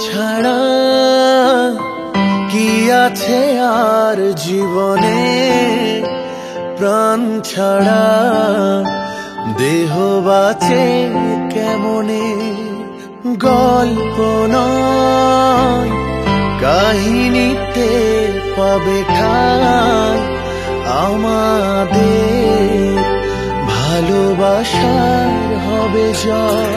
ছাড়া কি আছে আর জীবনে, প্রাণ ছাড়া দেহ বাঁচে কেমনে। গল্প নয় কাহিনীতে পাবে ঠাঁই আমাদের, ভালোবাসার হবে জয়।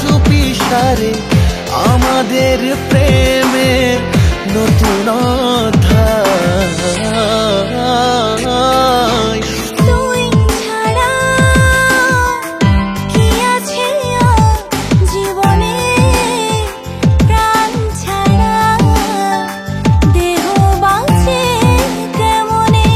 চুপি সারে আমাদের প্রেমের নতুন অধ্যায়। তুই ছাড়া কি আছে জীবনে, প্রাণ ছাড়া দেহ বাঁচে কেমনে।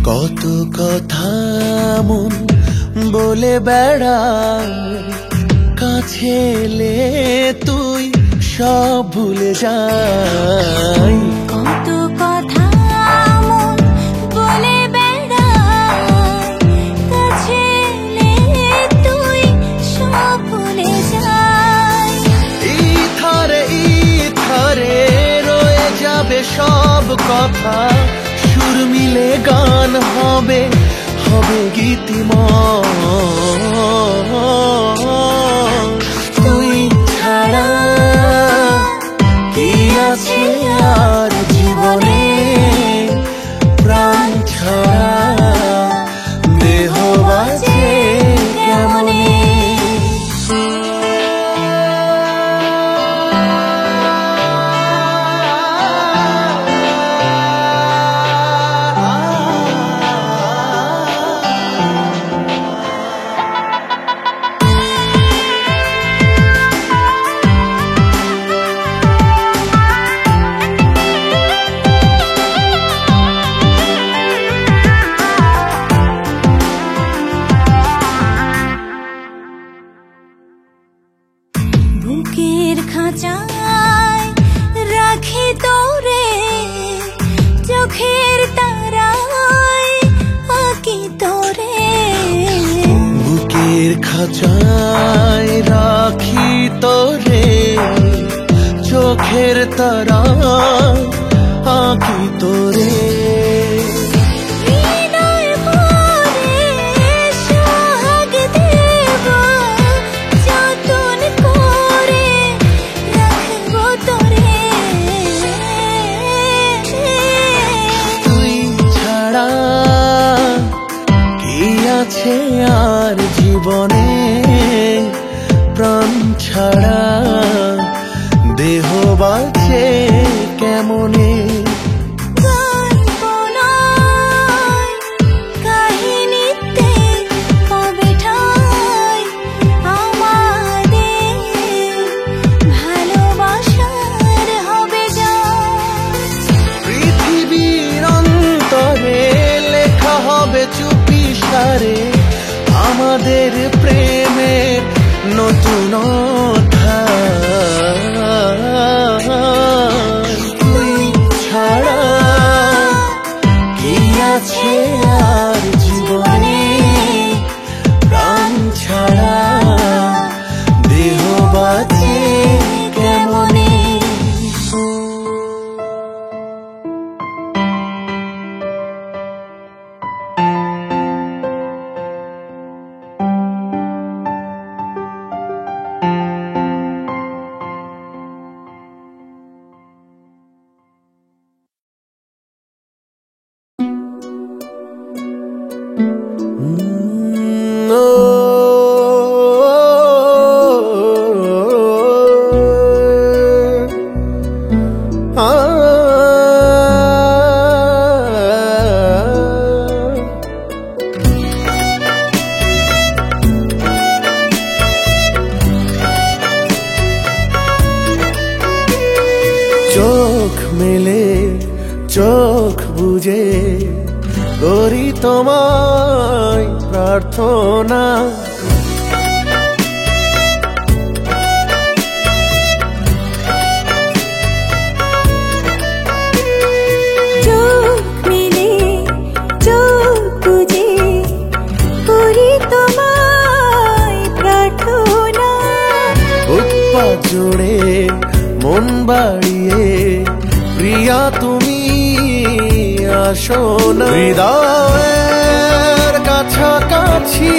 কত কথা মন বলে বেড়ায়, কাছে এলে তুই সব ভুলে যাই। কত কথা মন বলে বেড়ায়, কাছে এলে তুই সব ভুলে যাই। ইথারে রয়ে যাবে সব কথা, সুর মিলে গান হবে হবে গীতিময়। তুই ছাড়া কি আছে আর জীবনে, প্রাণ ছাড়া দেহ বাঁচে কেমনে। বুকের খাঁচায় রাখি তোরে, চোখের তারায় আঁকি তোরে। বুকের খাঁচায় রাখি তোরে, চোখের তারায় আঁকি তোরে। আছে আর জীবনে, প্রাণ ছাড়া দেহ বাঁচে কেমনে। গল্প নয় কাহিনীতে পাবে ঠাঁই আমাদের, ভালোবাসার হবে জয়। পৃথিবীর অন্তরে লেখা হবে চুপি সারে আমাদের প্রেমের নতুন অধ্যায়। তুই চোখ মেলে চোখ বুঝে করি তোমায় প্রার্থনা। চোখ মেলে চোখ বুঝে করি তোমায় প্রার্থনা। বুকপাত জুড়ে মন বাড়িয়ে প্রিয়া তুমি আসো না। হৃদয়ের কাছাকাছি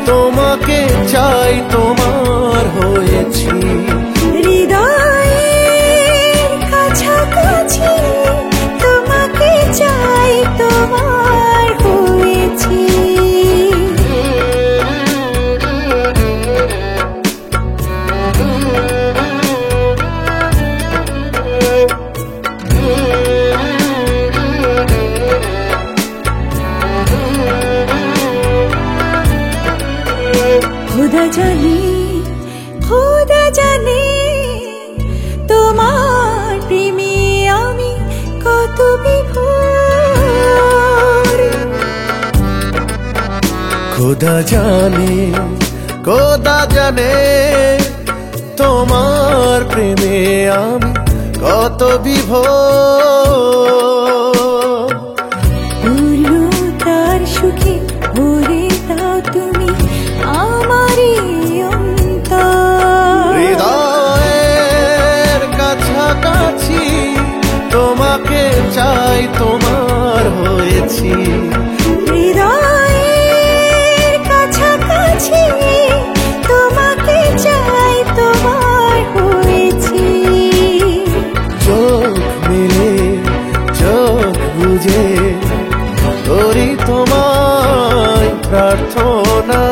তোমাকে চাই, তোমার হয়েছি। হৃদয়ের কাছাকাছি তোমাকে চাই, তোমার হয়েছি। খোদা জানে তোমার প্রেমে আমি কত বিভোর। খোদা জানে তোমার প্রেমে আমি কত বিভোর। পূর্ণতার সুখে ভরে দাও তুমি আমারই অন্তর। হৃদয়ের কাছাকাছি তোমাকে চাই, তোমার হয়েছি। হৃদয়ের কাছাকাছি তোমাকে চাই, তোমার হয়েছি। চোখ মেলে চোখ বুঝে করি তোমায় প্রার্থনা।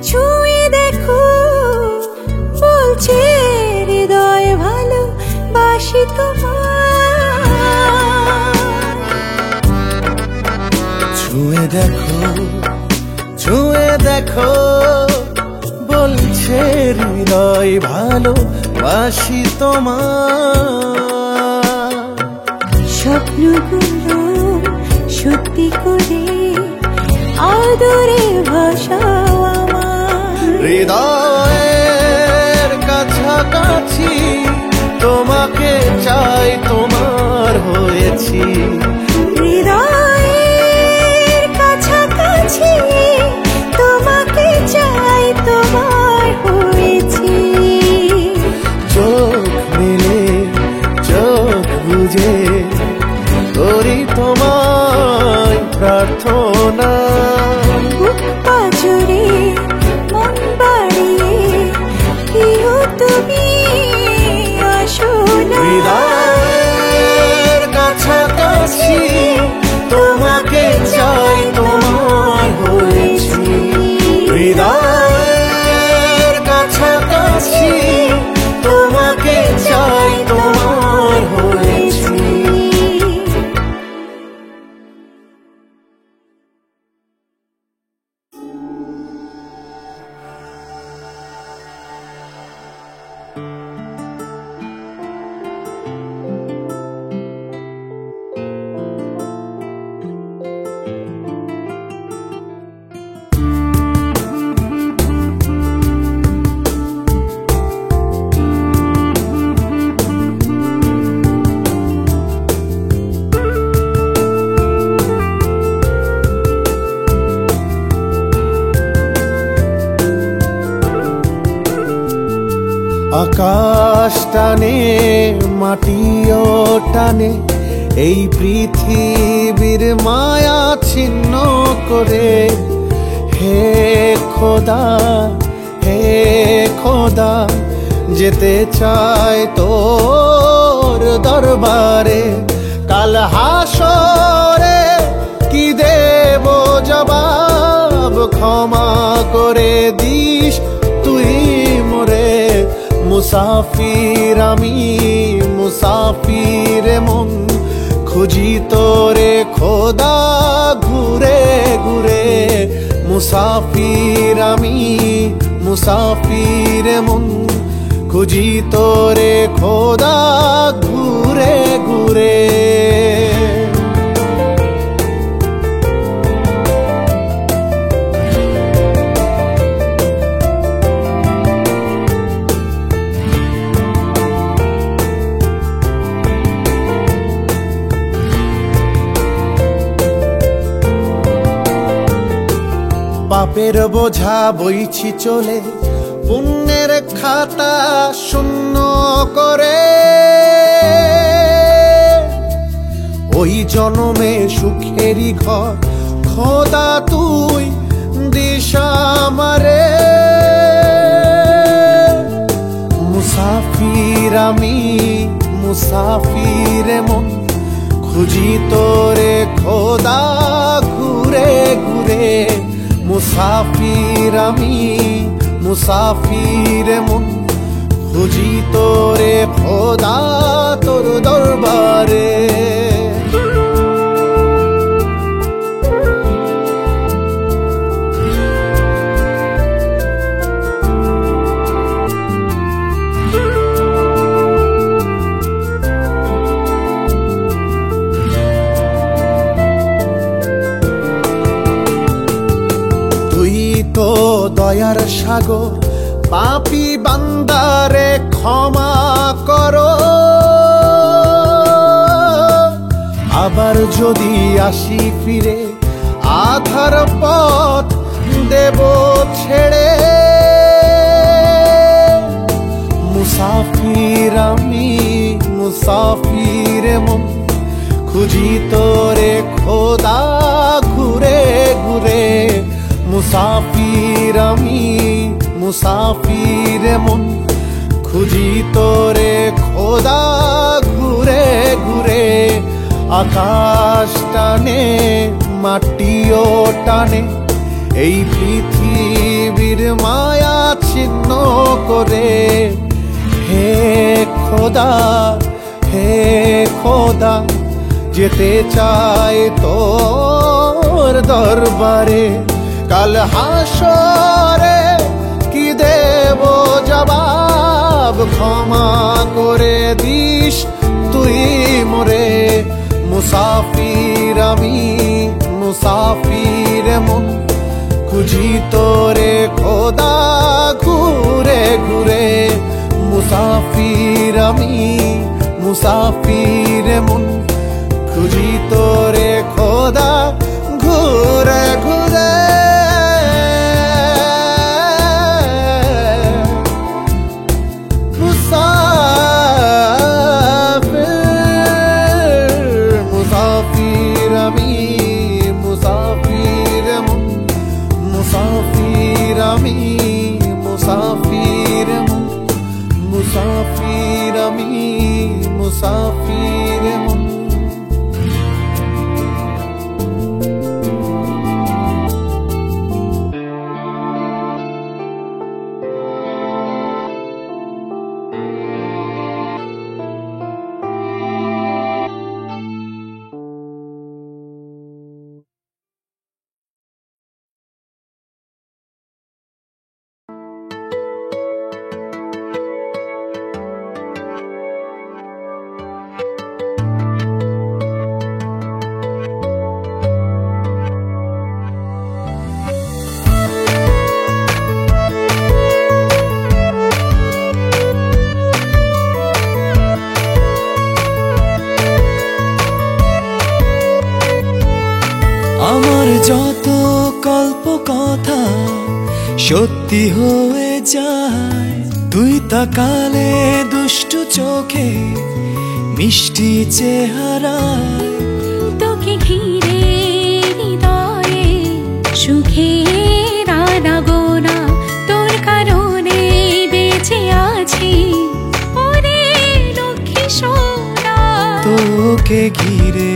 ছুঁয়ে দেখো বলছে হৃদয় ভালোবাসি তোমার। ছুঁয়ে দেখো বলছে হৃদয় ভালোবাসি তোমার। স্বপ্নগুলো সত্যি করে আদরে ভাষাও আমার। হৃদয়ের কাছাকাছি তোমাকে চাই, তোমার হয়েছি। হৃদয়ের কাছাকাছি তোমাকে চাই, তোমার হয়েছি। চোখ মেলে চোখ বুঝে করি তোমায় প্রার্থনা। বুকপা জুড়ে মন বাড়িয়ে কেউ তুমি আসো না। হৃদয়ের কাছাকাছি তোমাকে চাই, তোমার হয়েছি। হৃদয়ের কাছাকাছি তোমাকে চাই, তোমার হয়েছি। আকাশ টানে মাটিও টানে এই পৃথিবীর মায়া ছিন্ন করে। হে খোদা যেতে চায় তোর দরবারে। কাল হাসরে কি দেব জবাব, ক্ষমা করে দিস তুই মোরে। মুসাফির আমি মুসাফির মন খুঁজি তোরে খোদা ঘুরে ঘুরে মুসাফির আমি মুসাফির মন খুঁজি তোরে খোদা ঘুরে ঘুরে পাপের বোঝা বইছি চলে পুণ্যের খাতা শূন্য করে ওই জনমে সুখেরই ঘর খোদা তুই দিশা আমারে মুসাফির আমি মুসাফির মন খুঁজি তোরে খোদা ঘুরে ঘুরে মুসাফির আমি মুসাফির মন খুঁজি তোরে খোদা তোর দরবারে তো দয়ার সাগর পাপী বান্দারে ক্ষমা করো আবার যদি আসি ফিরে আধার পথ দেব ছেড়ে মুসাফির আমি মুসাফির মন খুঁজি তোরে খোদা ঘুরে ঘুরে মুসাফির আমি মুসাফির মন খুঁজি তোরে খোদা ঘুরে ঘুরে আকাশ টানে মাটিও টানে এই পৃথিবীর মায়া ছিন্ন করে হে খোদা যেতে চাই তোর দরবারে কাল হাসরে কি দেব জবাব ক্ষমা করে দিস তুই মোরে মুসাফির আমি মুসাফির মন খুঁজি তোরে খোদা ঘুরে ঘুরে মুসাফির আমি মুসাফির মন খুঁজি তোরে খোদা ঘুরে ঘুরে মুসাফির আমি মুসাফির মন আমার যত কল্প কথা সত্যি হয়ে যায় তুই তাকালে দুষ্টু চোখে মিষ্টি চেহারায় তোকে ঘিরে হৃদয়ে সুখের আনাগোনা তোর কারণে বেঁচে আছি ওরে লক্ষ্মী সোনা তোকে ঘিরে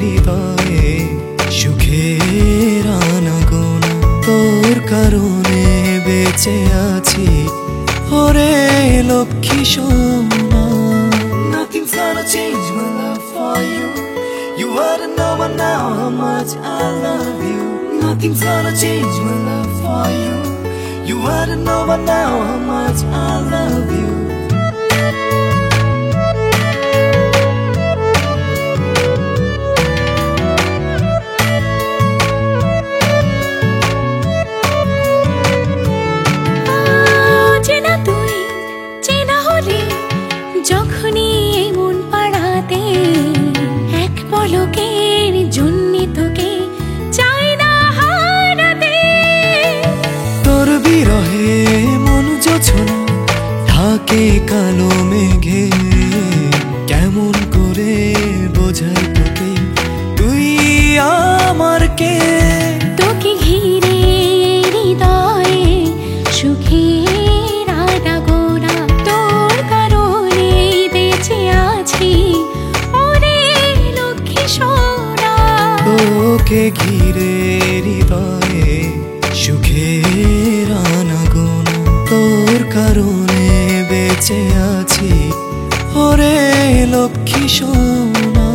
হৃদয়ে সুখের আনাগোনা তোর কারণে বেঁচে আছি ওরে লক্ষ্মী সোনা। Nothing's gonna change my love for you. You oughta know by now how much I love you. Nothing's gonna change my love for you. You oughta know by now how much I love you. যখনই মন পাড়াতে এক পলকের জন্য তোকে চাই না হারাতে। তোর বিরহে মন যোছনা থাকে কালো মেঘে, কেমন করে বোঝাই তোকে তুই আমার কে। তোকে ঘিরে হৃদয়ে সুখের আনাগোনা, তোর কারণে বেঁচে আছি ওরে লক্ষ্মী সোনা। তোকে ঘিরে হৃদয়ে সুখের আনাগোনা, তোর কারণে বেঁচে আছি ওরে লক্ষ্মী সোনা।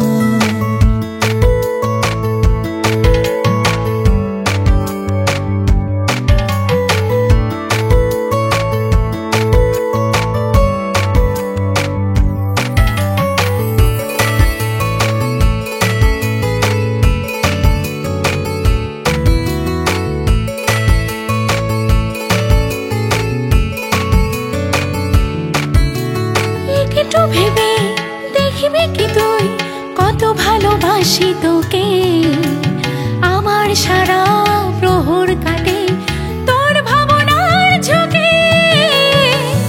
একটু ভেবে দেখবি কি তুই কত ভালোবাসি তোকে, আমার সারা প্রহর কাটে তোর ভাবনার ঝোঁকে।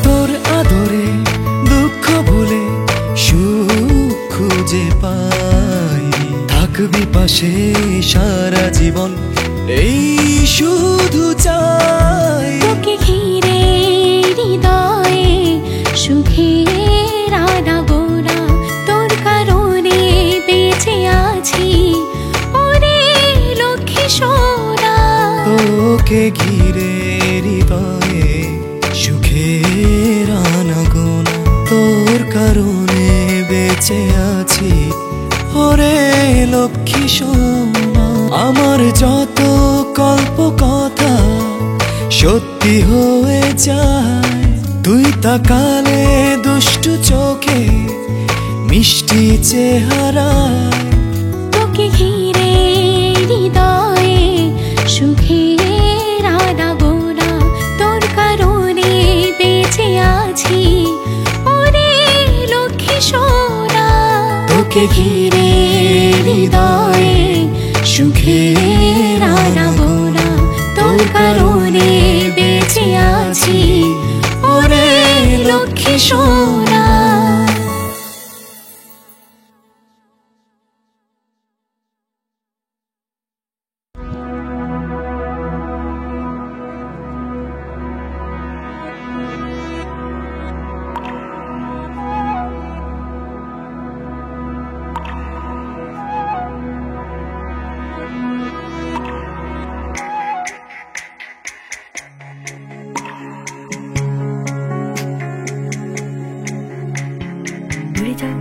তোর আদরে দুঃখ ভুলে সুখ খুঁজে পাই, থাকবি পাশে সারা জীবন এই শুধু চাই। তোকে ঘিরে হৃদয়ে সুখের আনাগোনা, তোর কারণে বেঁচে আছি ওরে লক্ষ্মী সোনা। তোকে ঘিরে হৃদয়ে সুখের আনাগোনা, তোর কারণে বেঁচে আছি ওরে লক্ষ্মী সোনা। আমার যত কল্প কথা সত্যি হয়ে যায়, তুই তাকালে দুষ্টু চোখে মিষ্টি চেহারায়। তোকে ঘিরে হৃদয়ে সুখের আনাগোনা, তোর কারণে বেঁচে আছি ওরে লক্ষ্মী সোনা। তোকে ঘিরে হৃদয়ে সুখের আনাগোনা, তোর কারণে বেঁচে আছি ওরে লক্ষ্মী সোনা।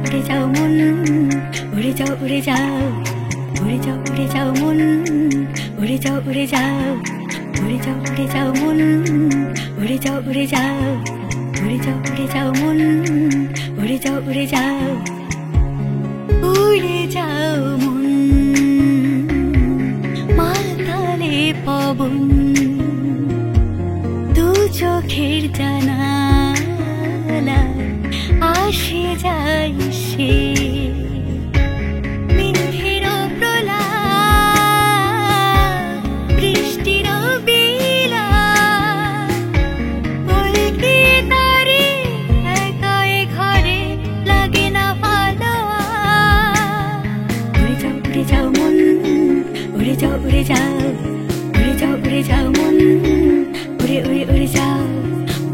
উড়ে যাও মন, উড়ে যাও উড়ে যাও, উড়ে যাও উড়ে যাও মন, উড়ে যাও উড়ে যাও, উড়ে যাও উড়ে যাও মন, উড়ে যাও উড়ে যাও, উড়ে যাও উড়ে যাও মন, উড়ে যাও উড়ে যাও, উড়ে যাও মন। মাতালে পবন দু চোখের জানালা আসে যাই সে মিথ্যের প্রলাপ, বৃষ্টির বিলা বলকে তারে একাই ঘরে লাগে না ভালো। উড়ে যাও মন, উড়ে যাও উড়ে যাও, উড়ে যাও উড়ে যাও মন, উড়ে উড়ে উড়ে যাও,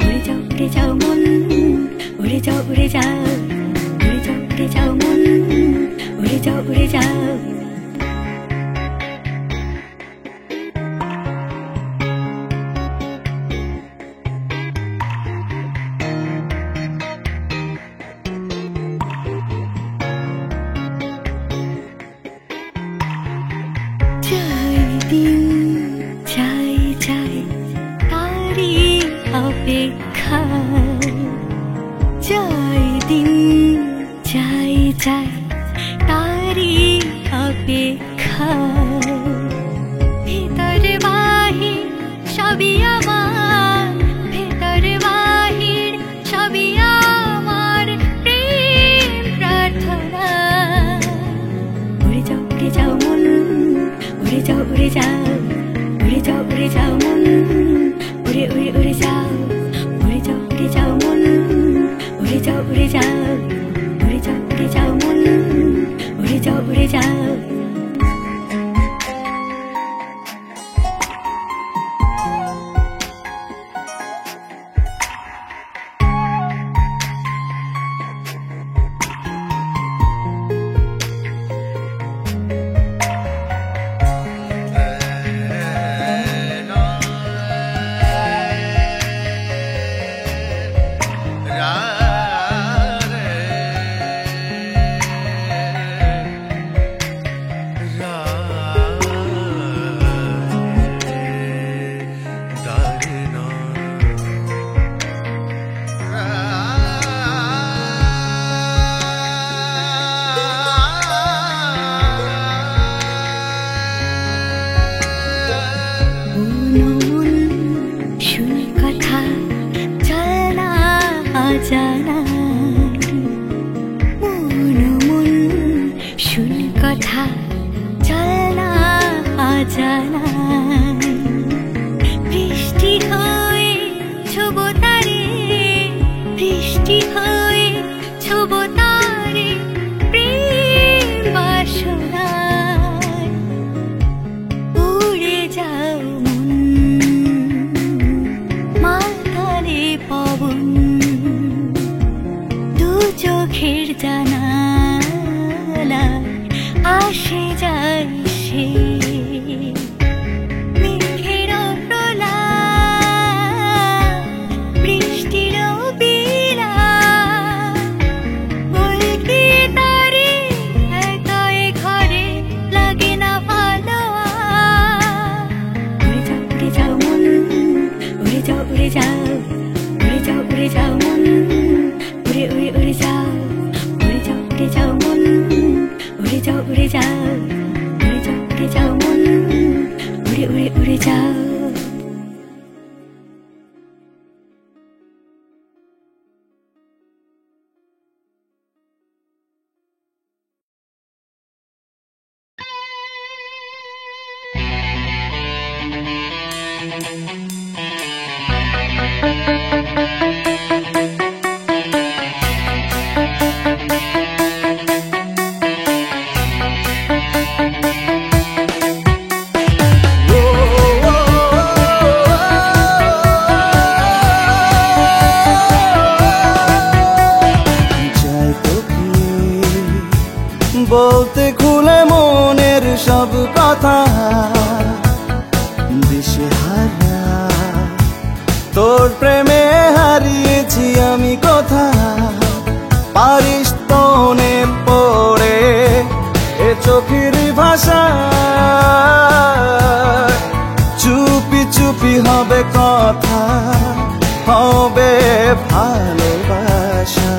উড়ে যাও উড়ে যাও মন, উড়ে যাও উড়ে যাও, উড়ে যাও উড়ে যাও মন, উড়ে যাও উড়ে যাও। অপেক্ষায় যাই দিন যাই যাই তারি অপেক্ষায় ভিতর বাহির সবই আমার ভিতর বাহির সবই আমার প্রেম প্রার্থনা উড়ে যাও মন উড়ে যাও উড়ে যাও উড়ে যাও উড়ে যাও মন উড়ে উড়ে উড়ে যাও উড়ে যাও উড়ে যাও মন উড়ে যাও উড়ে যাও উড়ে যাও উড়ে যাও মন উড়ে যাও উড়ে যাও জানা মন শুন কথা চলনা জানা বৃষ্টি হয়ে ছোব তারে বৃষ্টি হয়ে ছোব তারে প্রেম বাসনায় উড়ে যাও মন মাথারে পবন চোখের জানালা আসে যায় সে মেঘের প্রলা বৃষ্টির বিলা বলকে তারে একাই ঘরে লাগে না ভালো উড়ে যাও মন উড়ে যাও উড়ে যাও উড়ে যাও উড়ে যাও মন উড়ে উড়ে উড়ে যাও উড়ে যাও উড়ে যাও মন উড়ে যাও উড়ে যাও উড়ে যাও উড়ে যাও মন উড়ে উড়ে উড়ে যাও বলতে খুলে মনের সব কথা দিশেহারা তোর প্রেমে হারিয়েছি আমি কথা পারিস তনে পড়ে এ চোখের ভাষা চুপি চুপি হবে কথা হবে ভালোবাসা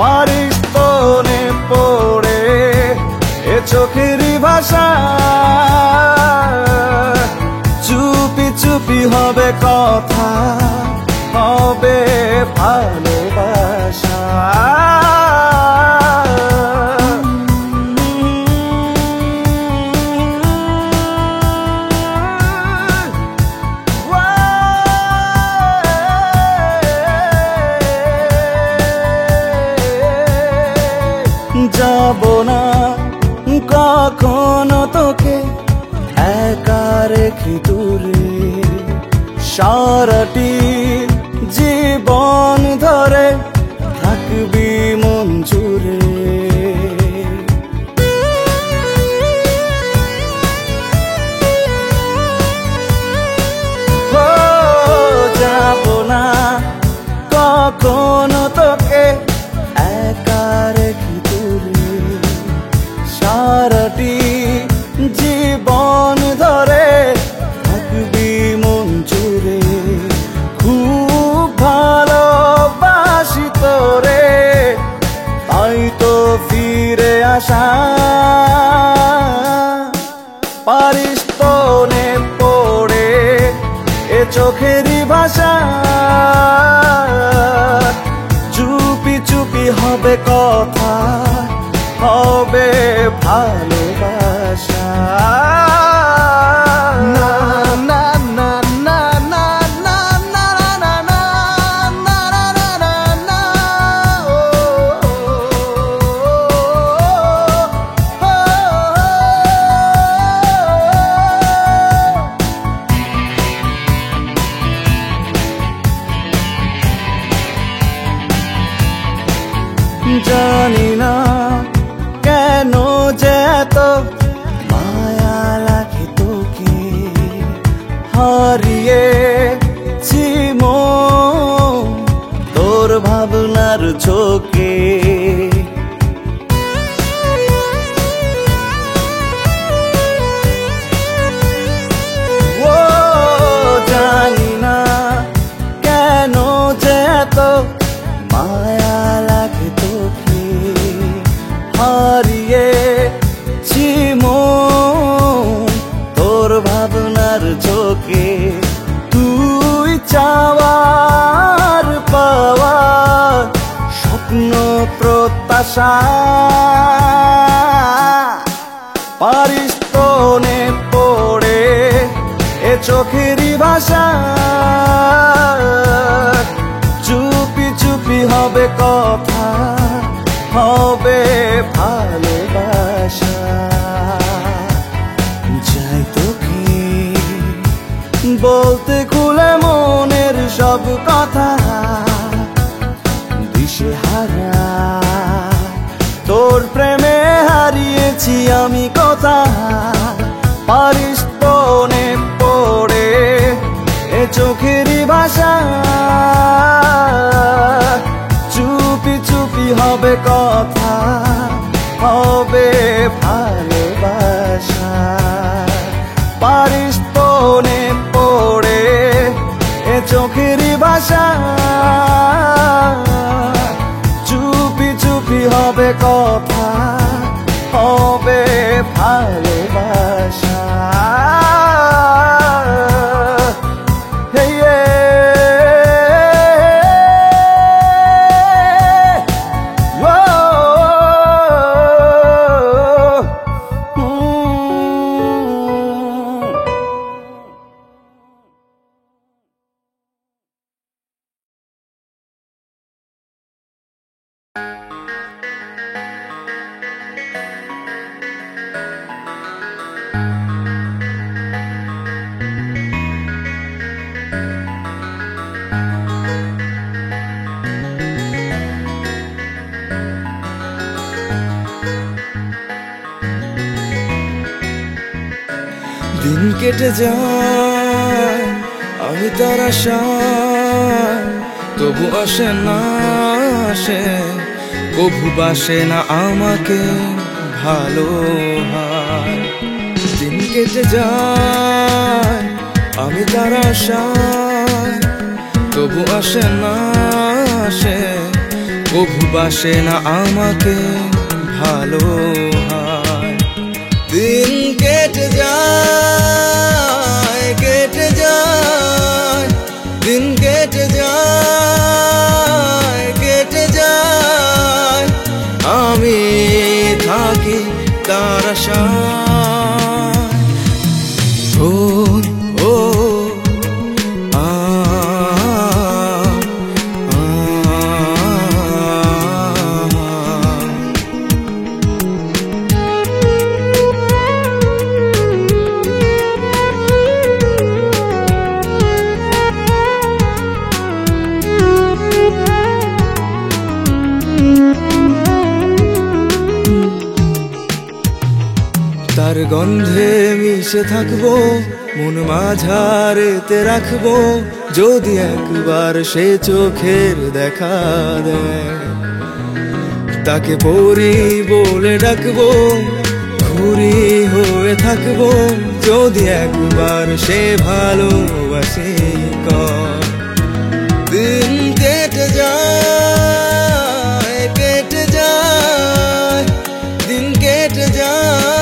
পারিস তনে পড়ে এ চোখের ভাষা চুপি চুপি হবে কথা হবে ভালোবাসা যাব না কখনো তোকে একা রেখে দূরে সারাটি জীবন ধরে থাকবি মন জুড়ে যাব না কখনো তোকে একা রেখে সারাটি জীবন ধরে থাকবি মন জুড়ে চোখেরই ভাষা চুপি চুপি হবে কথা হবে ভালোবাসা না না না না না না না না না না না না না ও জানি না কেন যে এত মায়া লাগে তোকে হারিয়েছি মন তোর ভাবনার ঝোঁকে ও জানি না কেন যে এত মায়া লাগে তোকে হারিয়েছি মন তোর ভাবনার ঝোঁকে তুই চাওয়ার পাওয়া স্বপ্ন প্রত্যাশা পারিস তনে পড়ে এ চোখেরই ভাষা চুপি চুপি হবে কথা হবে ভালোবাসা চাই তোকে বলতে খুলে মনের সব কথা দিশেহারা তোর প্রেমে হারিয়েছি আমি কথা পারিস তনে পড়ে এ চোখেরই ভাষা চুপি চুপি হবে কথা হবে ভালোবাসা পারিস তনে পড়ে এ চোখেরই ভাষা চুপি চুপি হবে কথা হবে ভালোবাসা Hey, yeah. Whoa. দিন কেটে যায় আমি তার আশায় তবু আসে না আসে কভু বাসে না আমাকে ভালো হয় দিন কেটে যায় আমি তার আশায় তবু আসে না আসে কভু বাসে না আমাকে ভালো হয় দিন কেটে যায় দিন কেটে যায় আমি থাকি তার আশায় ও ও আ তার গন্ধে মিশে থাকবো মন মাঝারেতে রাখবো যদি একবার সে চোখের দেখা দেয় তাকে পরি বলে ডাকবো ঘুরি হয়ে থাকবো যদি একবার সে ভালোবাসে দিন কেটে যায় দিন কেটে যায়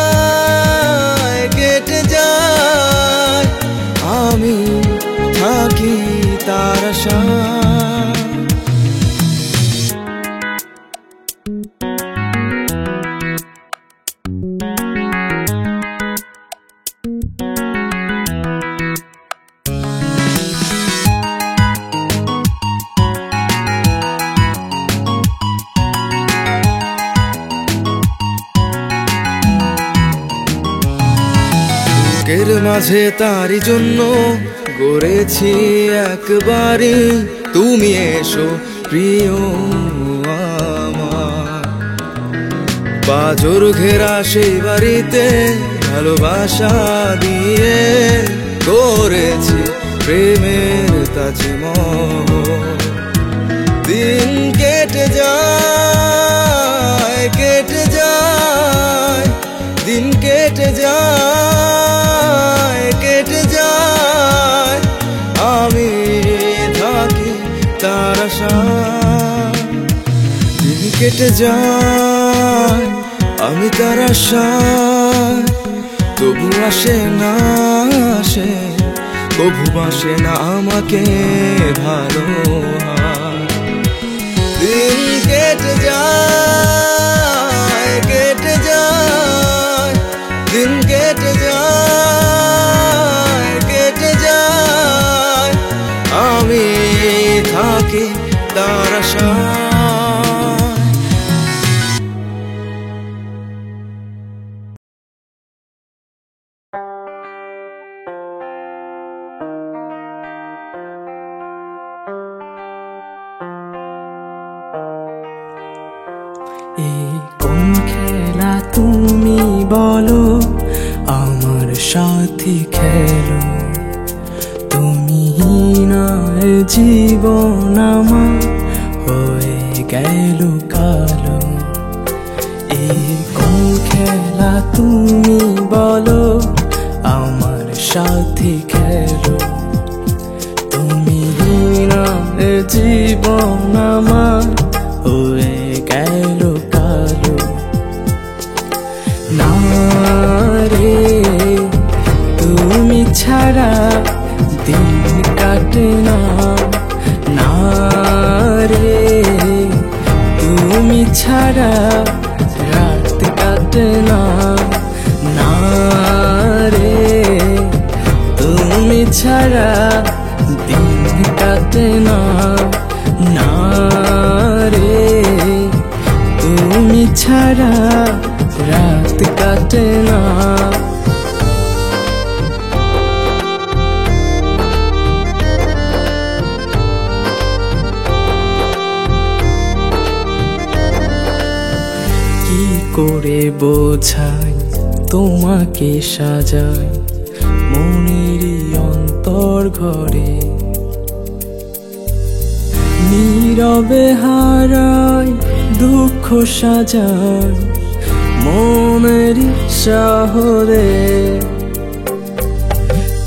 আমি থাকি থাকি তার আশা। বুকের মাঝে তারি জন্য গড়েছি একবারই তুমি এসো প্রিয় আমার। বাজর ঘেরা সেই বাড়িতে ভালোবাসা দিয়ে গড়েছি প্রেমের তাজমহল। দিন কেটে যায় কেটে যায়, দিন কেটে যায় কেটে যায়, আমি থাকি তার আশায়। দিন কেটে যায় আমি তার আশায়, তবু আসে না আসে, কবু বাসে না আমাকে ভালো। দিন কেটে যায় কেটে যায়, দিন কেটে যায় কেটে যায়, আমি থাকি তার আশায়। এই কোন খেলা তুমি বলো, আমার সাথে খেলো। তুমি না জীবন আমার হয়ে গেল কালো। এই কোন খেলা তুমি বলো, আমার সাথে খেলো। তুমি না জীবন আমার হয়ে গেল কালো। না রে তুমি ছাড়া দিন কাটে না, না রে তুমি ছাড়া রাত কাটে না, না রে তুমি ছাড়া দিন কাটে না, না রে তুমি ছাড়া রাত কাটে না। কি করে বোঝাই তোমাকে সাজাই মনেরই অন্তর ঘরে, নীরবে হারাই দুঃখ সাজাই মনেরই শহরে।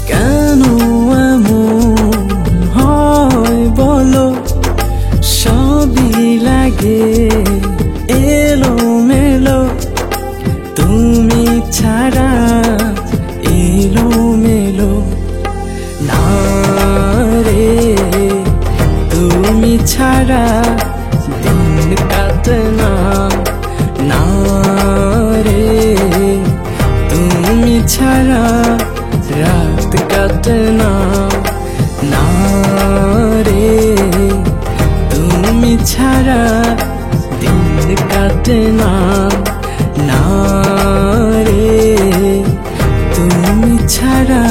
কেন এমন হয় বলো, সবই লাগে এলো মেলো, তুমি ছাড়া এলো মেলো। না রে তুমি ছাড়া দিন কাটে না, না রে তুমি ছাড়া রাত কাটে না, না রে তুমি ছাড়া দিন কাটে না, না রে তুমি ছাড়া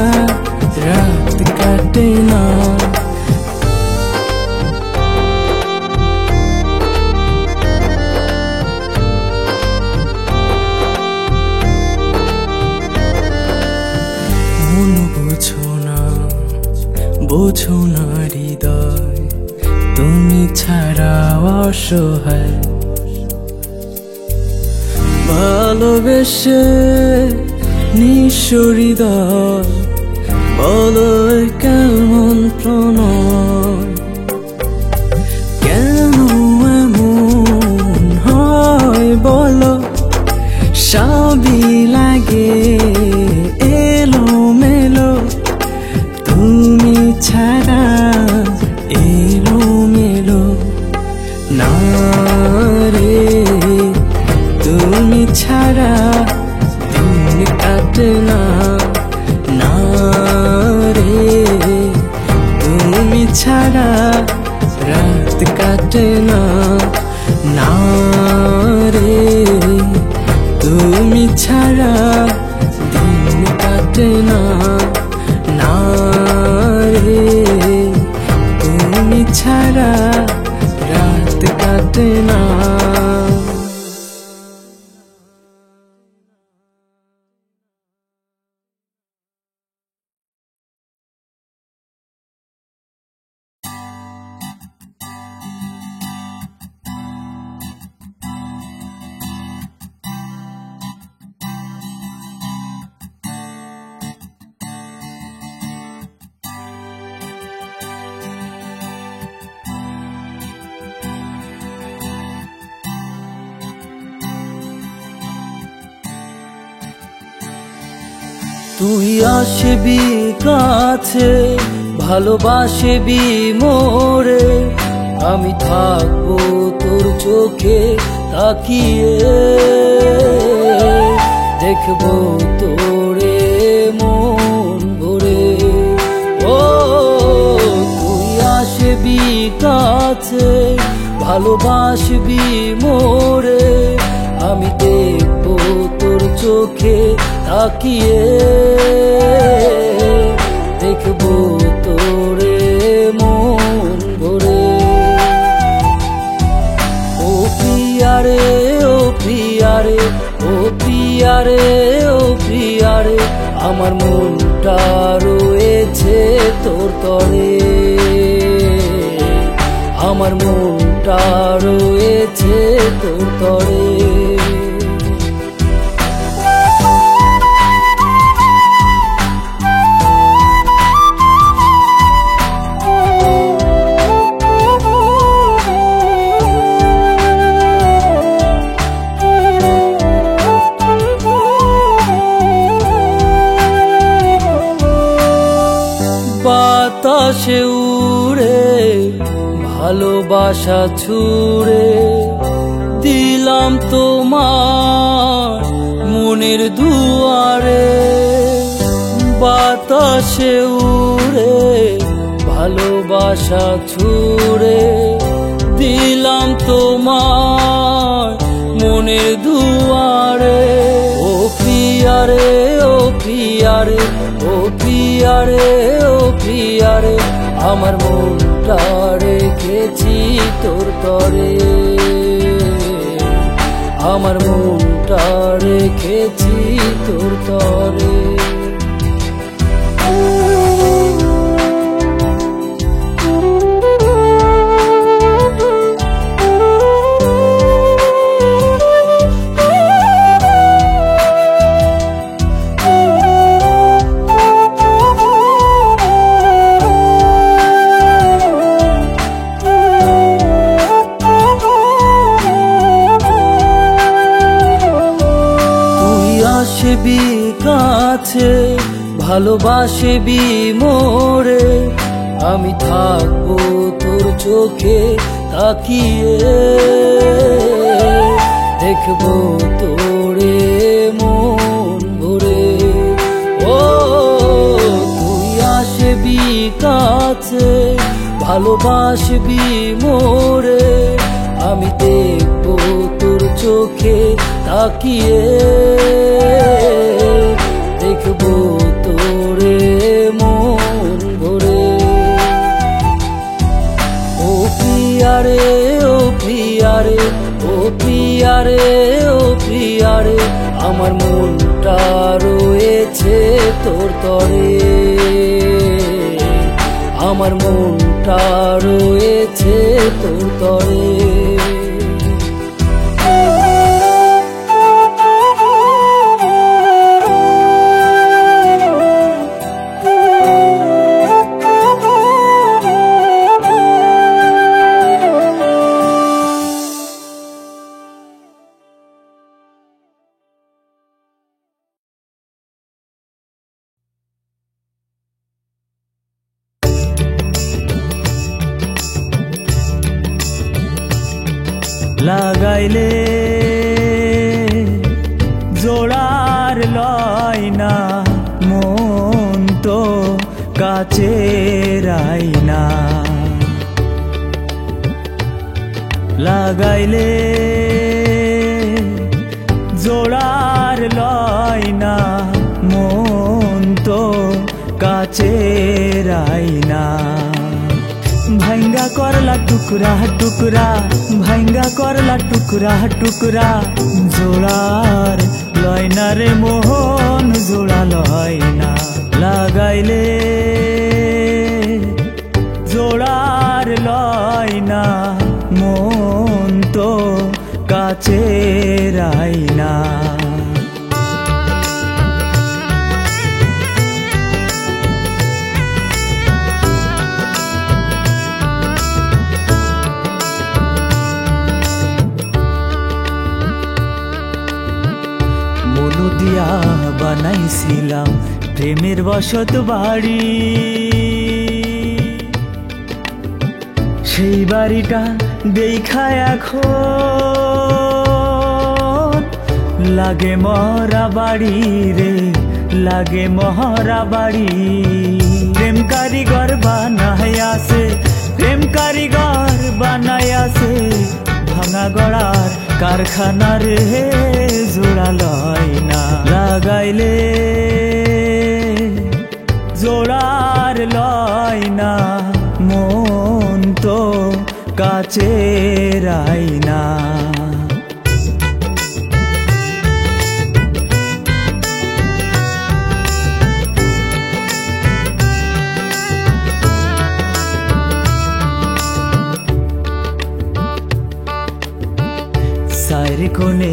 রাত কাটে না। মন বোঝো না হৃদয়, তুমি ছাড়া অসহায়। ভালোবেসে নিঃস্ব হৃদয়, বলো কেমন প্রণয়। কেন এমন হয় বলো, সবই লাগে এলো মেলো, তুমি ছাড়া এলোমেলো না রে তুমি ছাড়া দিন কাটে না না রে তুমি ছাড়া রাত কাটে না না রে তুমি ছাড়া দিন কাটে না না রে তুমি ছাড়া রাত কাটে না তুই আসবি কাছে ভালোবাসবি মোরে আমি থাকবো তোর চোখে তাকিয়ে দেখবো তোরে মন ভরে ও তুই আসবি কাছে ভালোবাসবি মোরে আমি দেখবো তোর চোখে তাকিয়ে দেখবো তোরে মন ভরে ও প্রিয়ারে ও প্রিয়ারে ও প্রিয়ারে ও প্রিয়ারে আমার মনটা রয়েছে তোর তরে আমার মনটা রয়েছে তোর তরে বাতাসে উড়ে ভালোবাসা ছুড়ে দিলাম তোমার মনের দুয়ারে বাতাসে উড়ে ভালোবাসা ছুড়ে দিলাম তোমার মনের দুয়ারে ও প্রিয়ারে ও প্রিয়ারে ও প্রিয়ারে ও প্রিয়ারে আমার মনটা রেখেছি তোর তরে আমার মনটা রেখেছি তোর তরে আসবি কাছে ভালোবাসবি মোরে আমি থাকবো তোর চোখে তাকিয়ে দেখবো তোরে মন ভরে ও তুই আসবি কাছে ভালোবাসবি মোরে আমি দেখবো তোর চোখে তাকিয়ে দেখবো তোরে মন ভরে ও প্রিয়ারে ও প্রিয়ারে ও প্রিয়ারে ও প্রিয়ারে আমার মনটা রয়েছে তোর তরে আমার মনটা রয়েছে তোর তরে লাগাইলে জোড়ার লয় না মন তো কাছের আয়না লাগাইলে জোড়ার লয় না মন তো কাছের আয়না ভাঙ্গা করলা টুকরা টুকরা ভাঙ্গা করলা টুকরা টুকরা জোড়ার লয় না রে মোহন জোড়া লয় না লাগাইলে জোড়ার লয় না মন তো কাছের আয়না মনো দিয়া বানাইছিলাম প্রেমের বসত বাড়ি সেই বাড়িটা দেখা এখন লাগে মরা বাড়ি রে লাগে মরা বাড়ি প্রেম কারিগর বানাইয়াছে প্রেম কারিগর বানাইয়াছে ভাঙা গড়ার কারখানা রে জোড়া লয় না লাগাইলে জোড়ার লয় না মন তো কাছের আয়না সাইর কোণে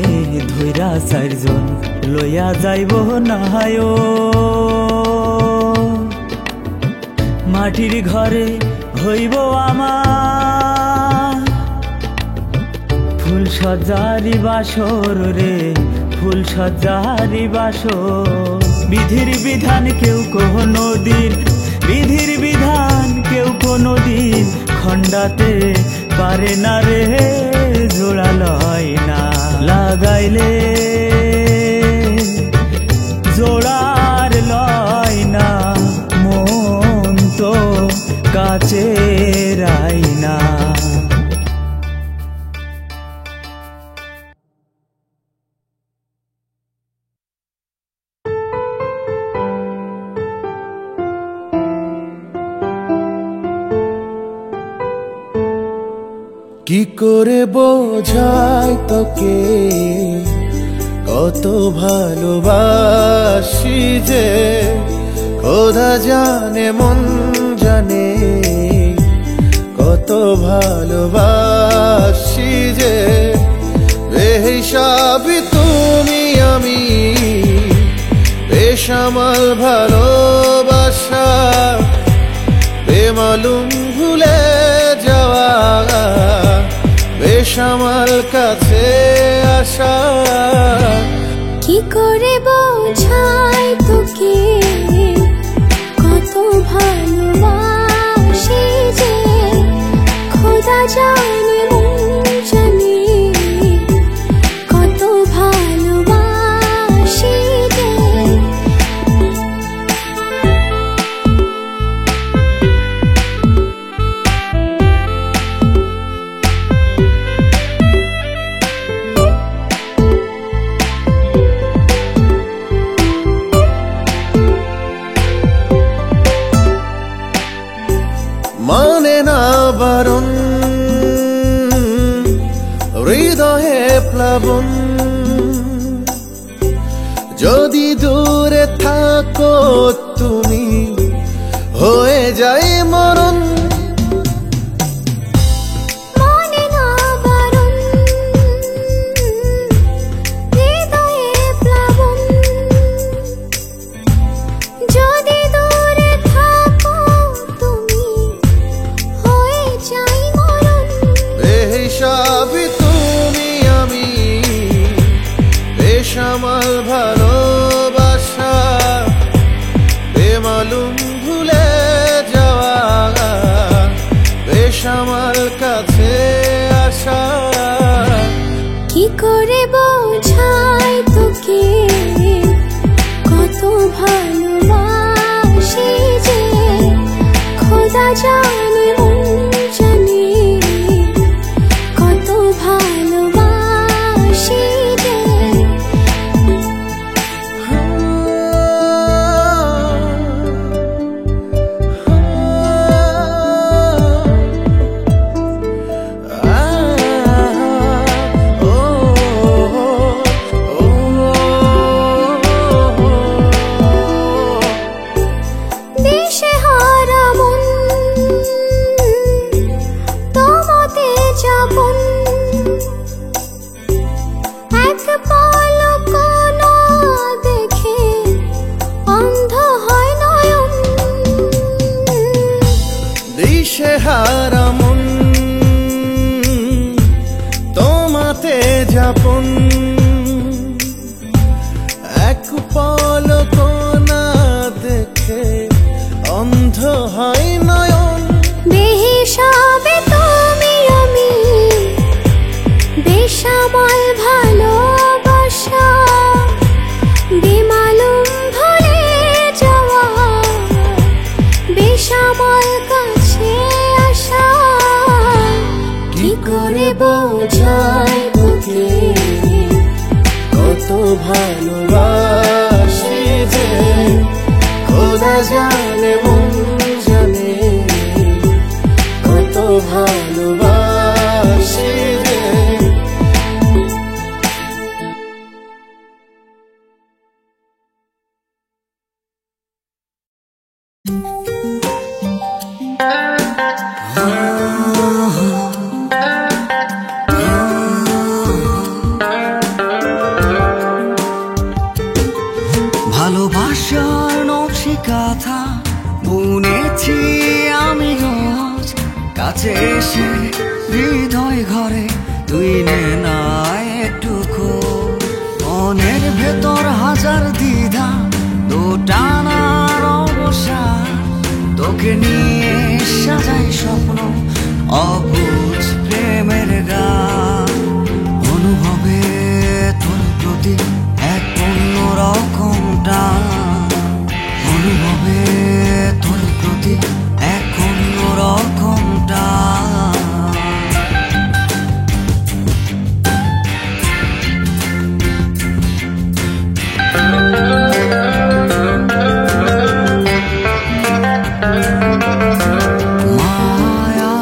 ধৈরা চারজন লইয়া যাইব নাহায় মাটির ঘরে হইব আমার ফুল সজ্জারি বাসর রে ফুল সজ্জারি বাসর বিধির বিধান কেউ কোনো দিন বিধির বিধান কেউ কোনো দিন খণ্ডাতে পারে না রে জোড়া লয় না লাগাইলে জোড়ার লয় না মন তো কাছের আয়না কি করে বোঝাই তোকে কত ভালোবাসি যে খোদা জানে মন জানে কত ভালোবাসি যে বেহিসাবি তুমি আমি বেসামাল ভালোবাসা বেমালুম ভুলে যাওয়া বেসামাল কাছে আসা কি করে বোঝাই তোকে কত ভালোবাসি যে খোদা জানে মন জানে কত ভালোবাসি যে মানে না বারণ হৃদয়ে প্লাবন যদি দূরে থাকো তুমি হয়ে যায় মরণ মনে না বারণ হৃদয়ে প্লাবন যদি দূরে থাকো তুমি হয়ে যাই মরণ বেহিসাবি তুমি আমি বেসামাল ভালোবাসা বেমালুম ভুলে যাওয়া বেসামাল কাছে আসা কি করে বোঝাই তোকে কত ভালোবাসি যে খোদা জানে মন জানে কত ভালোবাসি যে দিশেহারা মন তোমাতে যাপন এক পলক না দেখে অন্ধ হয় নয়ন বেহিসাবে তুমি আমি বেসামাল ভালোবাসা বেমালুম ভুলে যাওয়া বেসামাল কাছে আসা কি করে বোঝাই তোকে কত ভালোবাসি যে খোদা জানে মন জানে কত ভালোবাসি যে ভালোবাসার নকশি কাঁথা বুনেছি আমি রোজ কাছে এসে হৃদয় ঘরে তুই নে না একটু খোঁজ মনের ভেতর হাজার দ্বিধা দোটানার অবসান তোকে নিয়ে সাজাই স্বপ্ন অবুঝ প্রেমের গান অনুভবে তোর প্রতি এক অন্য রকম টান অনুভবে তোর প্রতি এক অন্য রকম টান মায়া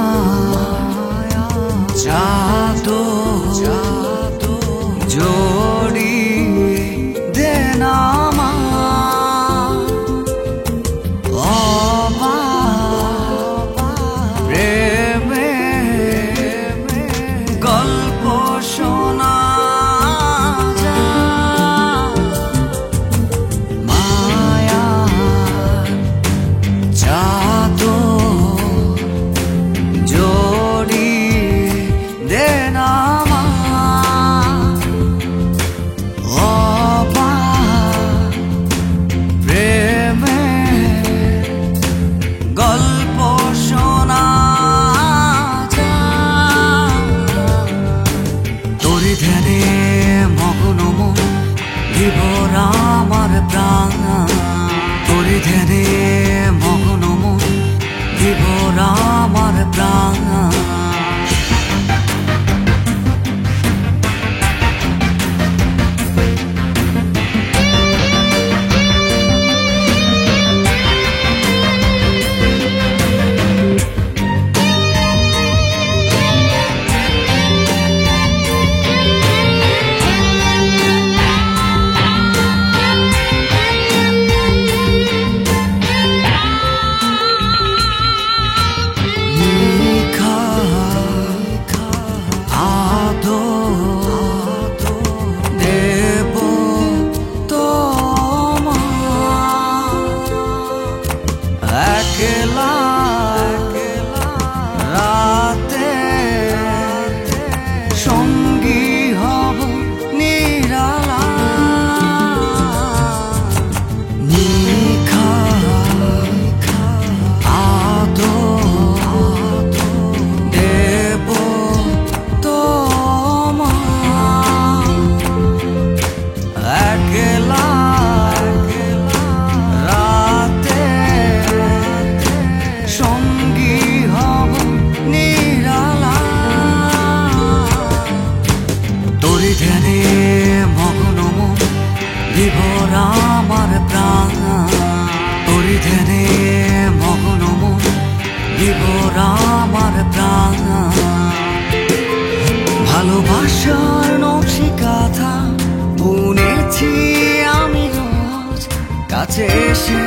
কাছে এসে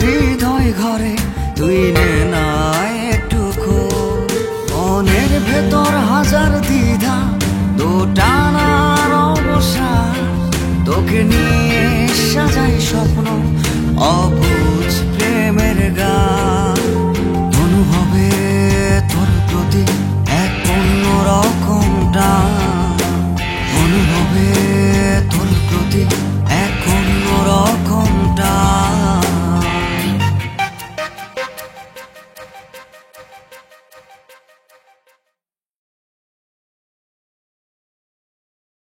হৃদয় ঘরে তুই নে না একটু খোঁজ। মনের ভেতর হাজার দ্বিধা দোটানার অবসান, তোকে নিয়ে সাজাই স্বপ্ন অবুঝ প্রেমের গান।